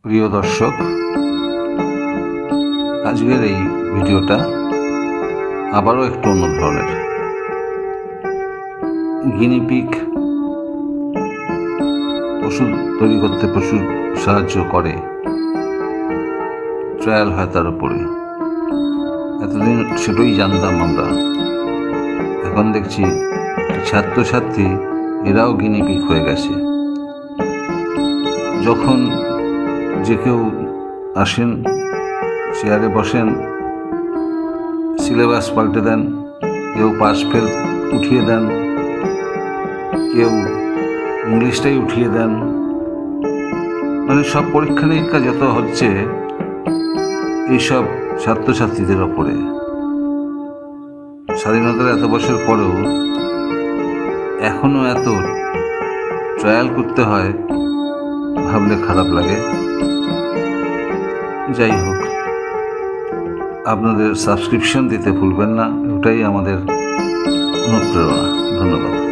প্রিয় দর্শক, আজকের এই ভিডিওটা আবারও একটু অন্য ধরনের। গিনিপিগ ওষুধ তৈরি করতে প্রচুর সাহায্য করে, ট্রায়াল হয় তার উপরে। এতদিন সেটাই জানতাম আমরা, এখন দেখছি ছাত্রছাত্রী এরাও গিনিপিগ হয়ে গেছে। যখন যে কেউ আসেন, চেয়ারে বসেন, সিলেবাস পাল্টে দেন, কেউ পাস ফেল উঠিয়ে দেন, কেউ ইংলিশটাই উঠিয়ে দেন। মানে সব পরীক্ষা নিরীক্ষা যত হচ্ছে এইসব ছাত্রছাত্রীদের ওপরে। স্বাধীনতার এত বছর পরেও এখনো এত ট্রায়াল করতে হয়, ভাবলে খারাপ লাগে। যাই হোক, আপনাদের সাবস্ক্রিপশন দিতে ভুলবেন না, ওটাই আমাদের অনুপ্রেরণা। ধন্যবাদ।